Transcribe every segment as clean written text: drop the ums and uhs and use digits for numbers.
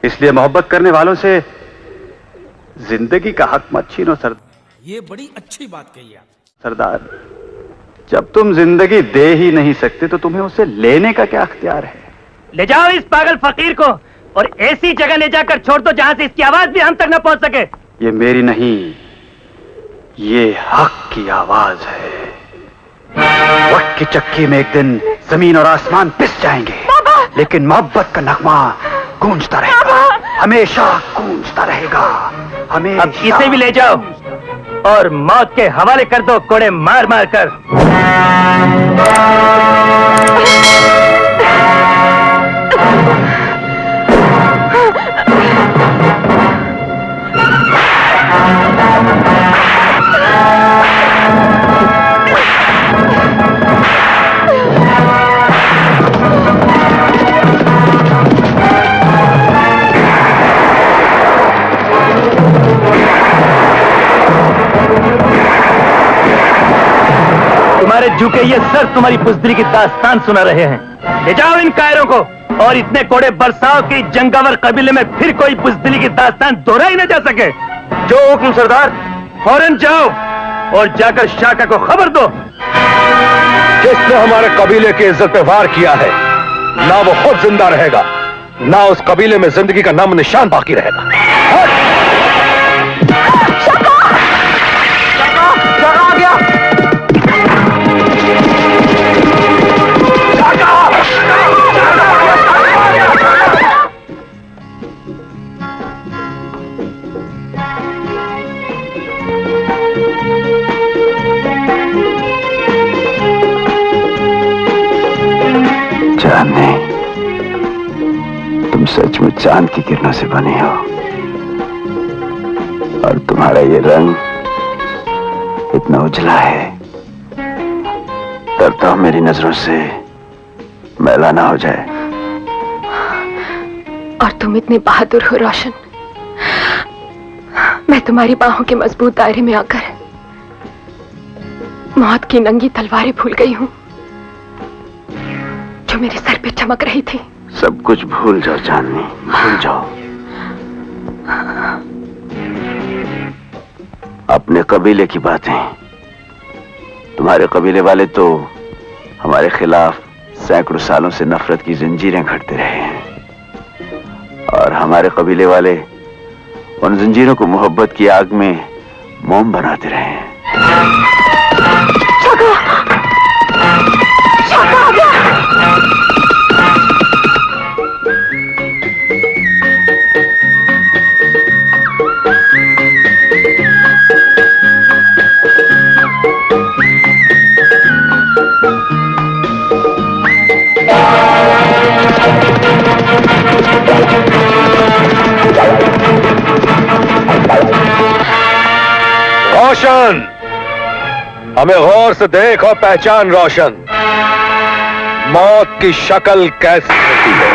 इसलिए मोहब्बत करने वालों से जिंदगी का हक मत छीनो सरदार। ये बड़ी अच्छी बात कही आप। सरदार, जब तुम जिंदगी दे ही नहीं सकते तो तुम्हें उसे लेने का क्या अख्तियार है? ले जाओ इस पागल फकीर को और ऐसी जगह ले जाकर छोड़ दो जहां से इसकी आवाज भी हम तक न पहुंच सके। ये मेरी नहीं, ये हक की आवाज है। वक्त की चक्की में एक दिन जमीन और आसमान पिस जाएंगे, लेकिन मोहब्बत का नगमा गूंजता रहेगा, हमेशा गूंजता रहेगा, हमेशा। अब इसे भी ले जाओ और मौत के हवाले कर दो, कोड़े मार मार कर। तुम्हारे झुके ये सर तुम्हारी बुज़दिली की दास्तान सुना रहे हैं। ले जाओ इन कायरों को और इतने कोड़े बरसाओ की जंगावर कबीले में फिर कोई बुज़दिली की दास्तान दोहराई न जा सके। जो हुक्म सरदार। फौरन जाओ और जाकर शाका को खबर दो। जिसने हमारे कबीले की इज्जत पे वार किया है, ना वो खुद जिंदा रहेगा, ना उस कबीले में जिंदगी का नाम निशान बाकी रहेगा। तुम सचमुच चांद की किरणों से बनी हो और तुम्हारा ये रंग इतना उजला है, डरता हूं मेरी नजरों से मैला ना हो जाए। और तुम इतने बहादुर हो रोशन, मैं तुम्हारी बाहों के मजबूत दायरे में आकर मौत की नंगी तलवारें भूल गई हूं जो मेरे सर पे चमक रही थी। सब कुछ भूल जाओ चांदनी, भूल जाओ। अपने कबीले की बातें। तुम्हारे कबीले वाले तो हमारे खिलाफ सैकड़ों सालों से नफरत की जंजीरें घड़ते रहे हैं और हमारे कबीले वाले उन जंजीरों को मोहब्बत की आग में मोम बनाते रहे हैं। रोशन, हमें गौर से देख और पहचान रोशन, मौत की शक्ल कैसी होती है।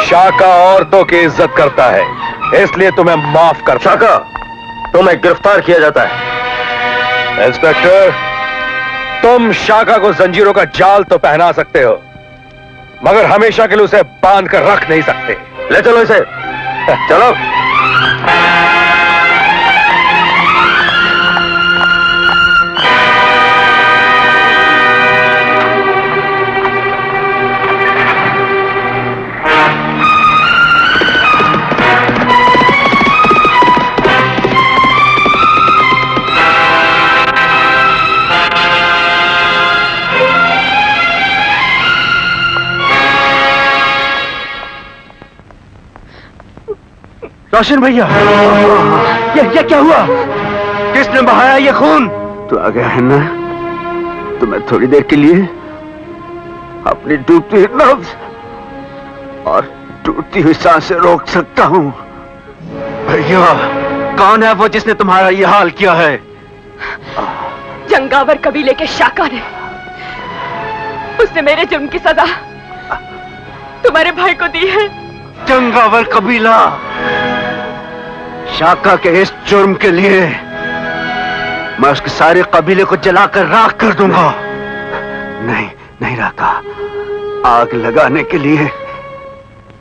शाका औरतों की इज्जत करता है, इसलिए तुम्हें माफ कर। शाका, तुम्हें गिरफ्तार किया जाता है। इंस्पेक्टर, तुम शाका को जंजीरों का जाल तो पहना सकते हो, मगर हमेशा के लिए उसे बांध कर रख नहीं सकते। ले चलो इसे। चलो। रोशन भैया, ये क्या हुआ? किसने बहाया ये खून? तो आ गया है ना, तो मैं थोड़ी देर के लिए अपनी डूबती हुई नब्ज और टूटती हुई सांसें रोक सकता हूँ। भैया, कौन है वो जिसने तुम्हारा ये हाल किया है? जंगावर कबीले के शाका ने। उसने मेरे जुर्म की सजा तुम्हारे भाई को दी है। जंगावर कबीला शाका के इस जुर्म के लिए मैं उसके सारे कबीले को जलाकर राख कर दूंगा। नहीं नहीं राका, आग लगाने के लिए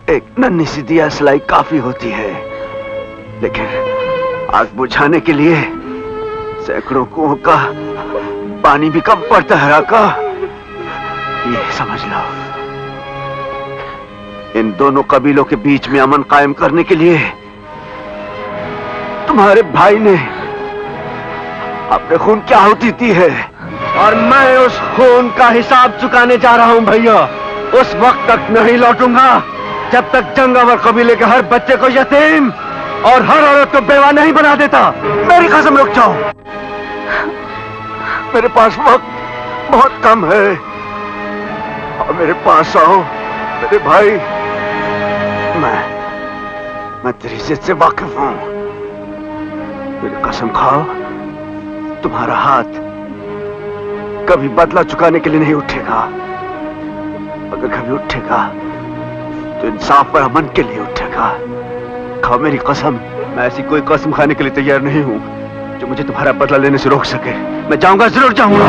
एक नन्ही सी दिया सलाई काफी होती है, लेकिन आग बुझाने के लिए सैकड़ों कुओं का पानी भी कम पड़ता है राका। ये समझ लो, इन दोनों कबीलों के बीच में अमन कायम करने के लिए तुम्हारे भाई ने अपने खून की आहुति दी है, और मैं उस खून का हिसाब चुकाने जा रहा हूं भैया। उस वक्त तक नहीं लौटूंगा जब तक जंगावर कबीले के हर बच्चे को यतीम और हर औरत को बेवा नहीं बना देता। मेरी कसम, रुक जाओ, मेरे पास वक्त बहुत कम है, और मेरे पास आओ मेरे भाई। मैं तेरी इज्जत से वाकिफ हूं। मेरी कसम खाओ, तुम्हारा हाथ कभी बदला चुकाने के लिए नहीं उठेगा। अगर कभी उठेगा तो इंसाफ पर अमन के लिए उठेगा। खाओ मेरी कसम। मैं ऐसी कोई कसम खाने के लिए तैयार नहीं हूं जो मुझे तुम्हारा बदला लेने से रोक सके। मैं जाऊंगा, जरूर जाऊंगा।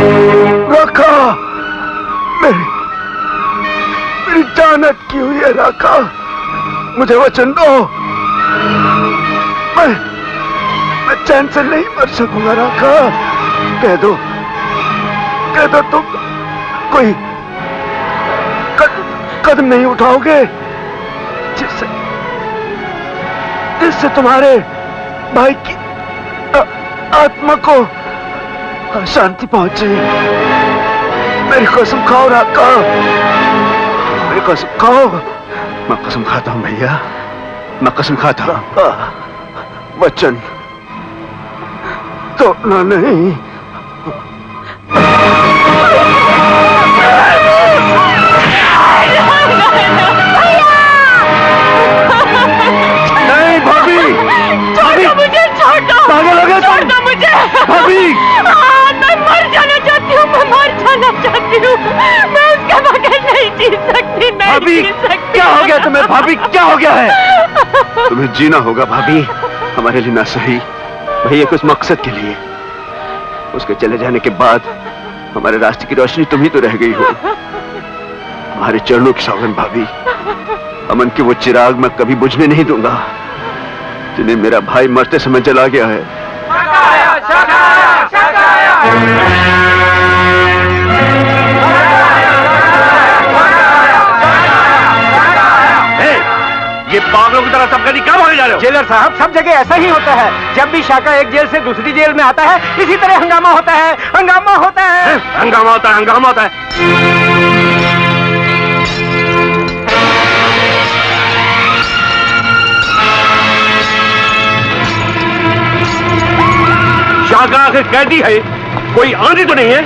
राका, मेरी जान अटकी हुई है राका, मुझे वचन दो। मैं चैन से नहीं मर सकूंगा राका। कह दो तुम कोई कदम नहीं उठाओगे जिससे तुम्हारे भाई की आत्मा को शांति पहुंचे। मेरी कसम खाओ राका, मेरी कसम खाओ। मैं कसम खाता हूं भैया, मैं कसम खाता हूं। वचन तोड़ना नहीं। नहीं भाभी, मुझे छोड़ो, पागल हो गए तुम? छोड़ो मुझे भाभी, मैं मर जाना चाहती हूँ, मैं मर जाना चाहती हूँ। मैं उसके बगैर नहीं जी सकती, नहीं भाभी, जी सकती। क्या हो गया तुम्हें? भाभी, क्या हो गया है? तुम्हें जीना होगा भाभी, हमारे लिए ना सही, भैया कुछ मकसद के लिए। उसके चले जाने के बाद हमारे रास्ते की रोशनी तुम ही तो रह गई हो। हमारे चरणों की सौगंध भाभी, अमन के वो चिराग मैं कभी बुझने नहीं दूंगा जिन्हें मेरा भाई मरते समय जला गया है। ये पागलों की तरह सब कहीं क्या भागे जा रहे हो? जेलर साहब, सब जगह ऐसा ही होता है। जब भी शाका एक जेल से दूसरी जेल में आता है, इसी तरह हंगामा होता है, हंगामा होता है। हंगामा होता है, हंगामा होता है। शाका आखिर कैदी है, कोई आंधी तो नहीं है?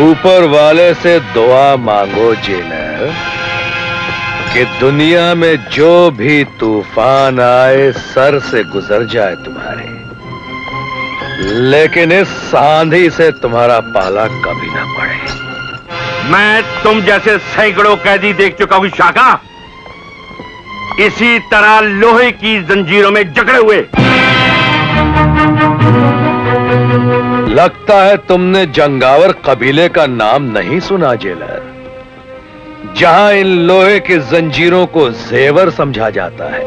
ऊपर वाले से दुआ मांगो जेलर कि दुनिया में जो भी तूफान आए सर से गुजर जाए तुम्हारे, लेकिन इस आंधी से तुम्हारा पाला कभी ना पड़े। मैं तुम जैसे सैकड़ों कैदी देख चुका हूं शाका, इसी तरह लोहे की जंजीरों में जकड़े हुए। लगता है तुमने जंगावर कबीले का नाम नहीं सुना जेलर, जहां इन लोहे की जंजीरों को जेवर समझा जाता है,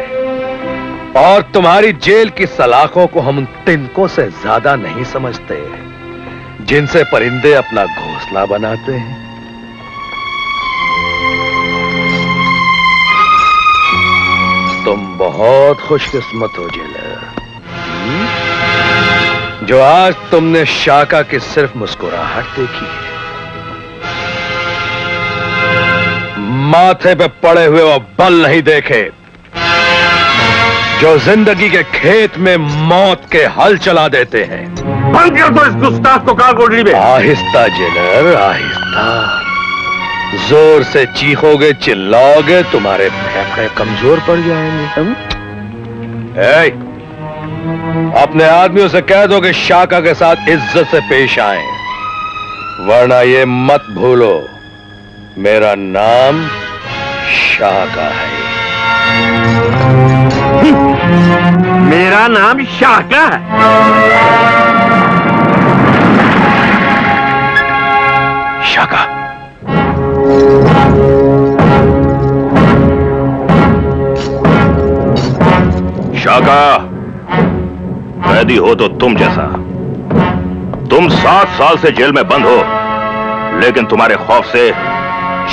और तुम्हारी जेल की सलाखों को हम उन तिनकों से ज्यादा नहीं समझते जिनसे परिंदे अपना घोंसला बनाते हैं। तुम बहुत खुशकिस्मत हो जेलर, जो आज तुमने शाका की सिर्फ मुस्कुराहट देखी है। माथे पे पड़े हुए वो बल नहीं देखे जो जिंदगी के खेत में मौत के हल चला देते हैं। बंद कर दो इस गुस्ताख को कारगोडरी में। आहिस्ता जेलर, आहिस्ता। जोर से चीखोगे, चिल्लाओगे, तुम्हारे फेफड़े कमजोर पड़ जाएंगे। अपने आदमियों से कह दो कि शाका के साथ इज्जत से पेश आए, वरना ये मत भूलो, मेरा नाम शाका है। मेरा नाम शाका है। शाका, शाका, कैदी हो तो तुम जैसा। तुम 7 साल से जेल में बंद हो, लेकिन तुम्हारे खौफ से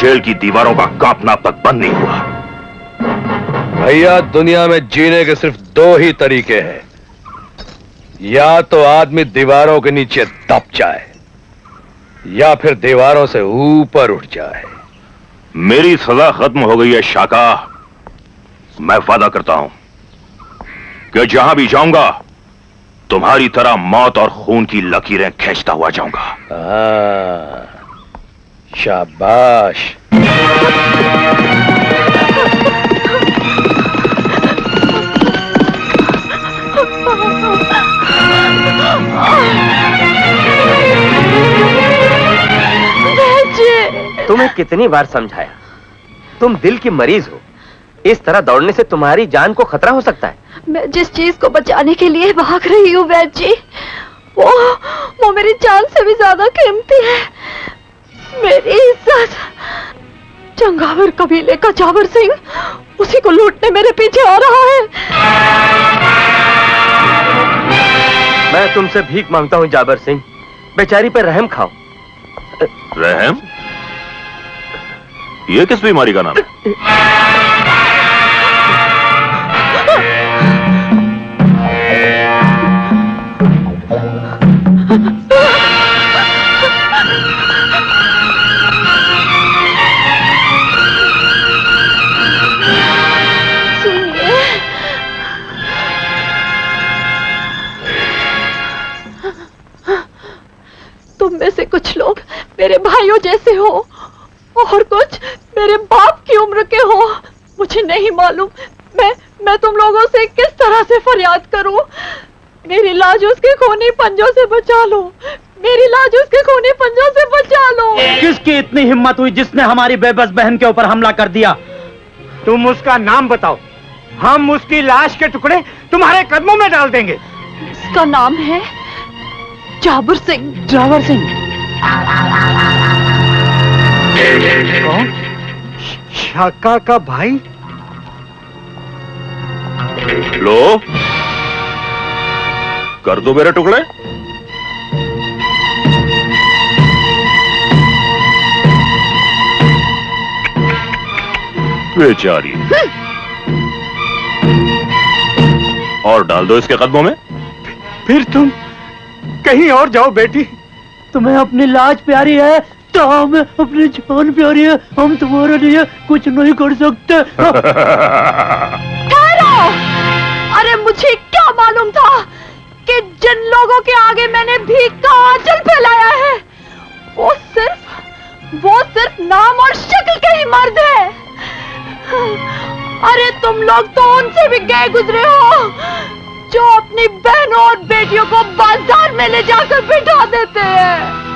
जेल की दीवारों का कांपना तक बंद नहीं हुआ। भैया, दुनिया में जीने के सिर्फ 2 ही तरीके हैं, या तो आदमी दीवारों के नीचे दब जाए या फिर दीवारों से ऊपर उठ जाए। मेरी सजा खत्म हो गई है शाका। मैं वादा करता हूं कि जहां भी जाऊंगा तुम्हारी तरह मौत और खून की लकीरें खींचता हुआ जाऊंगा। शाबाश। तुम्हें कितनी बार समझाया, तुम दिल की मरीज हो। इस तरह दौड़ने से तुम्हारी जान को खतरा हो सकता है। मैं जिस चीज को बचाने के लिए भाग रही हूँ वैद जी, वो मेरी जान से भी ज्यादा कीमती है। मेरी इज्जत। जंगावर कबीले का जावर सिंह उसी को लूटने मेरे पीछे आ रहा है। मैं तुमसे भीख मांगता हूँ जाबर सिंह, बेचारी पर रहम खाओ। रहम? ये किस बीमारी का नाम है? तुम में से कुछ लोग मेरे भाइयों जैसे हो और कुछ मेरे बाप की उम्र के हो। मुझे नहीं मालूम मैं तुम लोगों से किस तरह से फरियाद करूं। मेरी लाज उसके खूनी पंजों से बचा लो। मेरी लाज उसके खूनी पंजों से बचा लो। किसकी इतनी हिम्मत हुई जिसने हमारी बेबस बहन के ऊपर हमला कर दिया? तुम उसका नाम बताओ, हम उसकी लाश के टुकड़े तुम्हारे कदमों में डाल देंगे। इसका नाम है जाबर सिंह। जावर सिंह? कौन? शाका का भाई? लो, कर दो मेरे टुकड़े। बेचारी। और डाल दो इसके कदमों में। फिर तुम कहीं और जाओ बेटी। तुम्हें अपनी लाज प्यारी है तो हमें अपनी जान प्यारी है। हम तुम्हारे लिए कुछ नहीं कर सकते। ठहरो! अरे मुझे क्या मालूम था कि जिन लोगों के आगे मैंने भीख का आंचल फैलाया है वो सिर्फ नाम और शक्ल के ही मर्द है। अरे तुम लोग तो उनसे भी गए गुजरे हो जो अपनी बहनों और बेटियों को बाजार में ले जाकर बिठा देते हैं।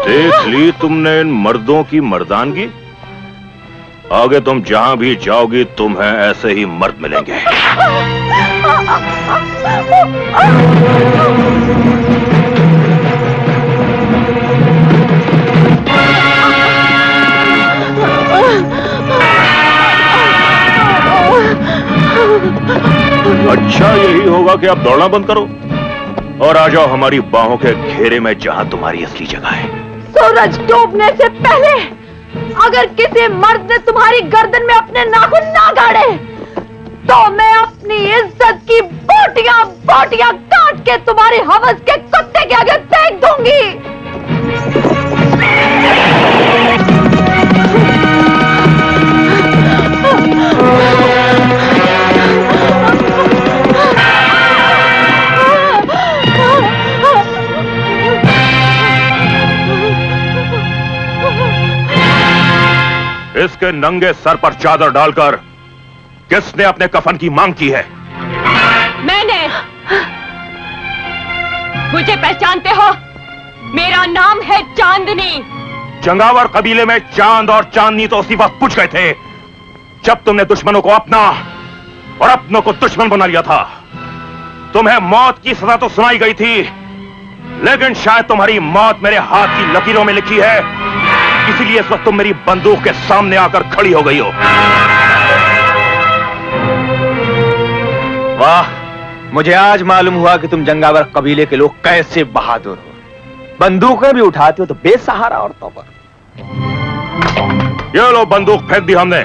देख ली तुमने इन मर्दों की मर्दानगी। आगे तुम जहां भी जाओगी तुम्हें ऐसे ही मर्द मिलेंगे। अच्छा यही होगा कि आप दौड़ना बंद करो और आ जाओ हमारी बाहों के घेरे में जहां तुम्हारी असली जगह है। सूरज डूबने से पहले अगर किसी मर्द ने तुम्हारी गर्दन में अपने नाखून ना गाड़े तो मैं अपनी इज्जत की बोटियां बोटियां काट के तुम्हारी हवस के कुत्ते के आगे फेंक दूंगी। इसके नंगे सर पर चादर डालकर किसने अपने कफन की मांग की है? मैंने। मुझे पहचानते हो? मेरा नाम है चांदनी। जंगावर कबीले में चांद और चांदनी तो उसी वक्त पूछ गए थे जब तुमने दुश्मनों को अपना और अपनों को दुश्मन बना लिया था। तुम्हें मौत की सजा तो सुनाई गई थी, लेकिन शायद तुम्हारी मौत मेरे हाथ की लकीरों में लिखी है, इसीलिए इस वक्त तुम मेरी बंदूक के सामने आकर खड़ी हो गई हो। वाह, मुझे आज मालूम हुआ कि तुम जंगावर कबीले के लोग कैसे बहादुर हो। बंदूकें भी उठाते हो तो बेसहारा औरतों पर। ये लो, बंदूक फेंक दी हमने,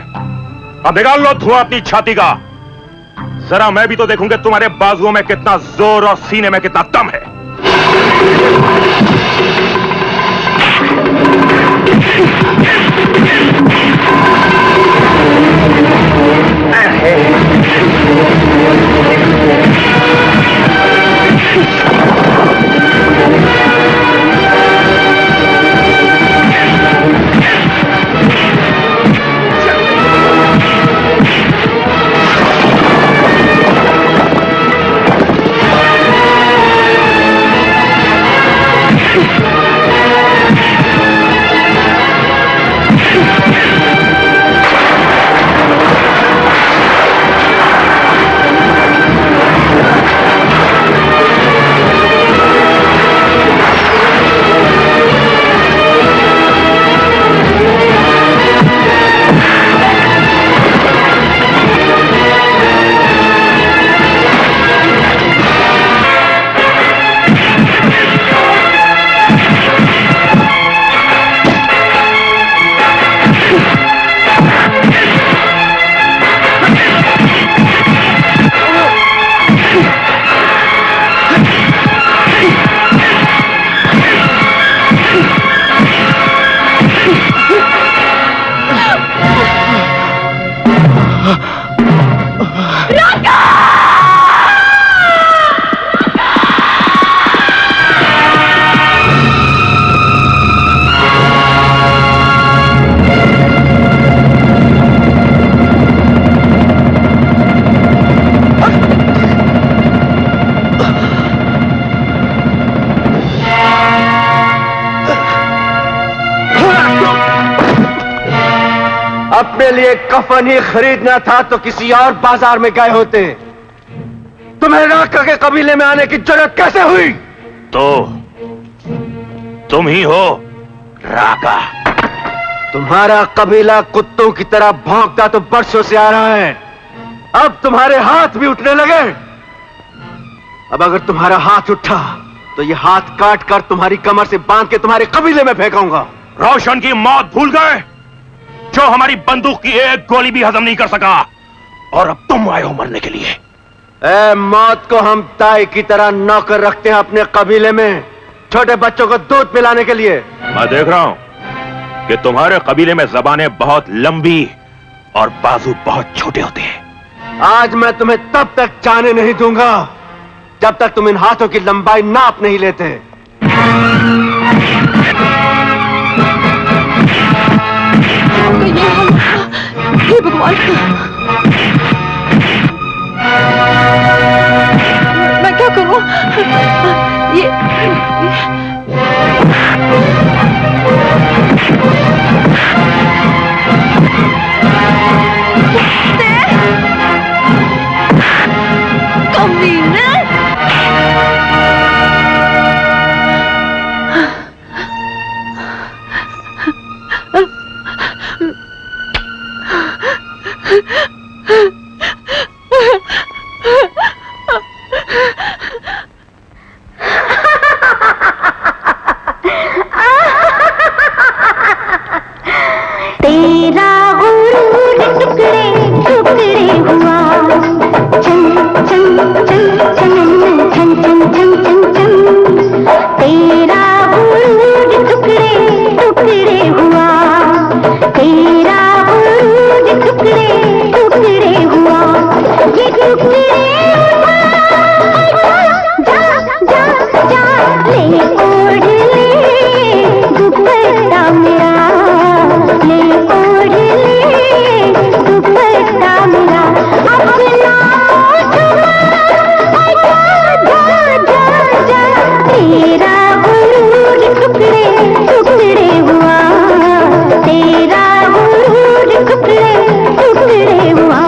अब निकाल लो धुआं अपनी छाती का। जरा मैं भी तो देखूंगा तुम्हारे बाजुओं में कितना जोर और सीने में कितना दम है। अपने लिए कफन ही खरीदना था तो किसी और बाजार में गए होते। तुम्हें राका के कबीले में आने की जरूरत कैसे हुई? तो तुम ही हो राका। तुम्हारा कबीला कुत्तों की तरह भौंकता तो बरसों से आ रहा है, अब तुम्हारे हाथ भी उठने लगे। अब अगर तुम्हारा हाथ उठा तो ये हाथ काट कर तुम्हारी कमर से बांध के तुम्हारे कबीले में फेंकूंगा। रोशन की मौत भूल गए, जो हमारी बंदूक की एक गोली भी हजम नहीं कर सका, और अब तुम आए हो मरने के लिए। मौत को हम ताई की तरह नौकर रखते हैं अपने कबीले में, छोटे बच्चों को दूध पिलाने के लिए। मैं देख रहा हूं कि तुम्हारे कबीले में जबानें बहुत लंबी और बाजू बहुत छोटे होते हैं। आज मैं तुम्हें तब तक जाने नहीं दूंगा जब तक तुम इन हाथों की लंबाई नाप नहीं लेते। हे भगवान, मैं क्या करूं? कमीने! तेरा गुरूर टुकड़े टुकड़े हुआ, चन चन चन चन चन चन चन चन चन। तेरा गुरूर टुकड़े टुकड़े हुआ, तेरा गुरूर टुकड़े टुकड़े हुआ। ये टुकड़े तेरा गुरूर टुकड़े टुकड़े हुआ, तेरा गुरूर टुकड़े टुकड़े हुआ।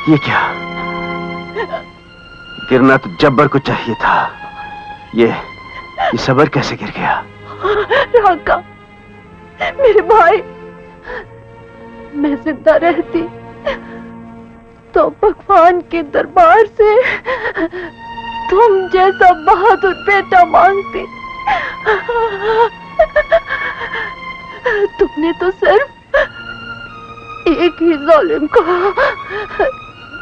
ये क्या? गिरना तो जब्बर को चाहिए था। ये सबर कैसे गिर गया? राका, मेरे भाई, मैं जिंदा रहती तो भगवान के दरबार से तुम जैसा बहादुर बेटा मांगती। तुमने तो सिर्फ एक ही जालिम को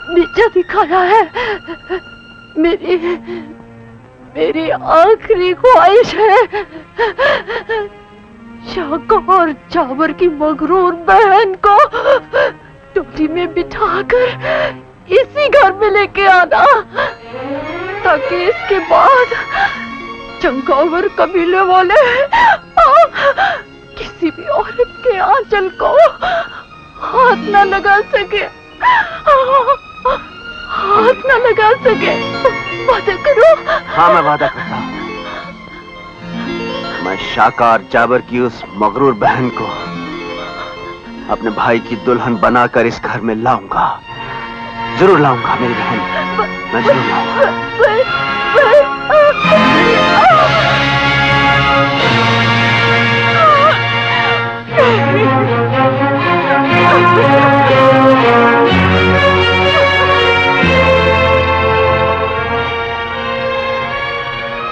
नीचा दिखाया है। मेरी आखिरी ख्वाहिश है शाका और जाबर की मगरूर बहन को टोली में बिठाकर इसी घर में लेके आना, ताकि इसके बाद चंगावर कबीले वाले किसी भी औरत के आंचल को हाथ न लगा सके, हाथ न लगा सके। वादा करो। हाँ, मैं वादा करता हूँ। मैं शाका और जाबर की उस मगरूर बहन को अपने भाई की दुल्हन बनाकर इस घर में लाऊंगा। जरूर लाऊंगा मेरी बहन, मैं जरूर लाऊंगा।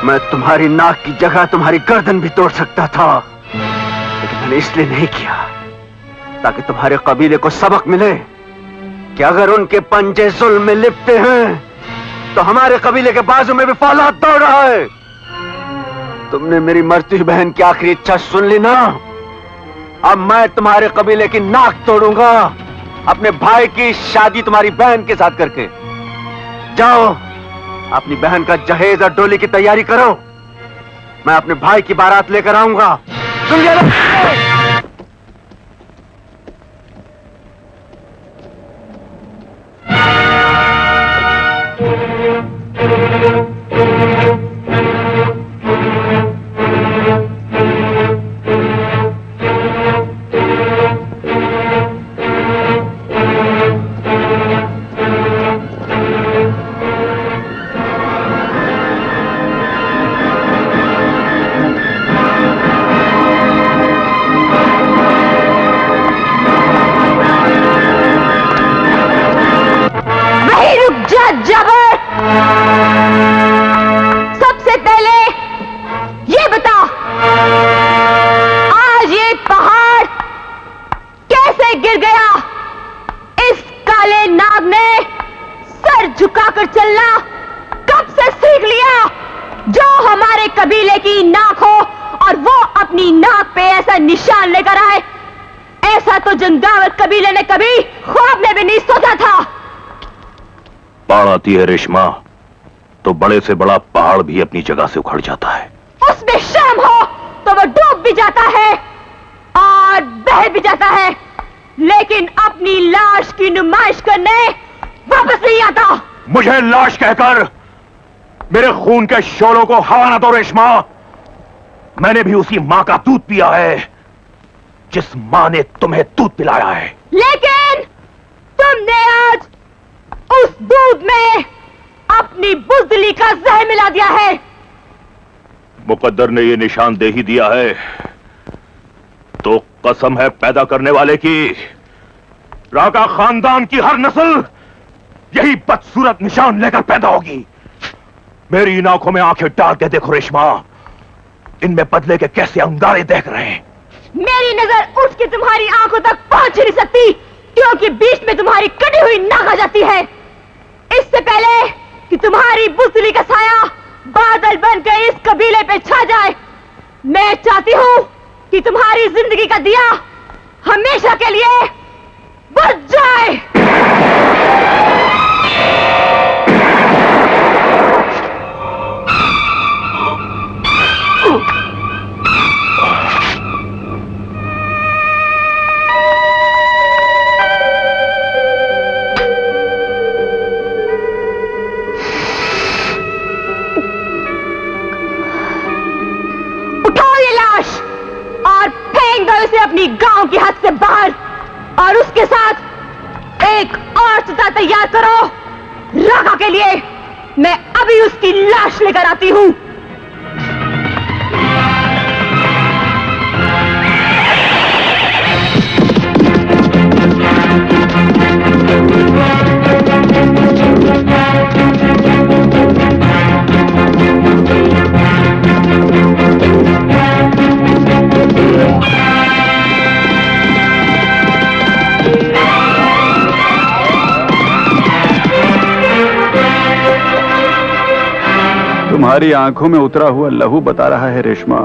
मैं तुम्हारी नाक की जगह तुम्हारी गर्दन भी तोड़ सकता था, लेकिन मैंने इसलिए नहीं किया ताकि तुम्हारे कबीले को सबक मिले कि अगर उनके पंजे जुल्म में लिपटे हैं तो हमारे कबीले के बाजू में भी फौलाद दौड़ रहा है। तुमने मेरी मरती हुई बहन की आखिरी इच्छा सुन ली ना? अब मैं तुम्हारे कबीले की नाक तोड़ूंगा अपने भाई की शादी तुम्हारी बहन के साथ करके। जाओ अपनी बहन का जहेज और डोली की तैयारी करो, मैं अपने भाई की बारात लेकर आऊंगा। सुन लिया ना? सबसे पहले ये बता, आज ये पहाड़ कैसे गिर गया? इस काले नाग ने सर झुकाकर चलना कब से सीख लिया? जो हमारे कबीले की नाक हो और वो अपनी नाक पे ऐसा निशान लेकर आए, ऐसा तो जंगावर कबीले ने कभी ख्वाब में भी नहीं सोचा था। बाढ़ आती है रेशमा तो बड़े से बड़ा पहाड़ भी अपनी जगह से उखड़ जाता है। उसमें शर्म हो तो वो डूब भी जाता है और बह भी जाता है, लेकिन अपनी लाश की नुमाइश करने वापस नहीं आता। मुझे लाश कहकर मेरे खून के शोलों को हवा ना दो रेशमा। मैंने भी उसी मां का दूध पिया है जिस मां ने तुम्हें दूध पिलाया है। लेकिन तुमने आज उस दूध में अपनी बुज़दिली का जहर मिला दिया है। मुकद्दर ने यह निशान दे ही दिया है तो कसम है पैदा करने वाले की, राका खानदान की हर नस्ल यही बदसूरत निशान लेकर पैदा होगी। मेरी इन आंखों में आंखें डाल के देखो रेशमा, इनमें बदले के कैसे अंगारे देख रहे हैं। मेरी नजर उठ के तुम्हारी आंखों तक पहुंच नहीं सकती, क्योंकि बीच में तुम्हारी कटी हुई नाक आ जाती है। इससे पहले कि तुम्हारी बुज़दिली का साया बादल बनकर इस कबीले पे छा जाए, मैं चाहती हूं कि तुम्हारी जिंदगी का दिया हमेशा के लिए बुझ जाए। उसे अपनी गांव की हद से बाहर, और उसके साथ एक और चिता तैयार करो राका के लिए। मैं अभी उसकी लाश लेकर आती हूं। तुम्हारी आंखों में उतरा हुआ लहू बता रहा है रेशमा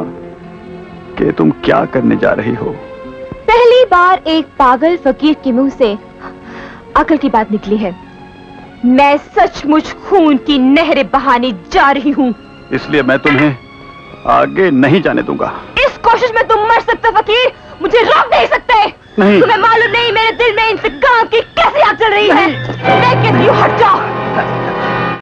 कि तुम क्या करने जा रही हो। पहली बार एक पागल फकीर के मुंह से अकल की बात निकली है। मैं सचमुच खून की नहरें बहाने जा रही हूँ, इसलिए मैं तुम्हें आगे नहीं जाने दूंगा। इस कोशिश में तुम मर सकते हो फकीर, मुझे रोक नहीं सकते। नहीं। तुम्हें मालूम नहीं मेरे दिल में इंतकाम की कैसी आग चल रही है। मैं कहती हूँ हट जाओ।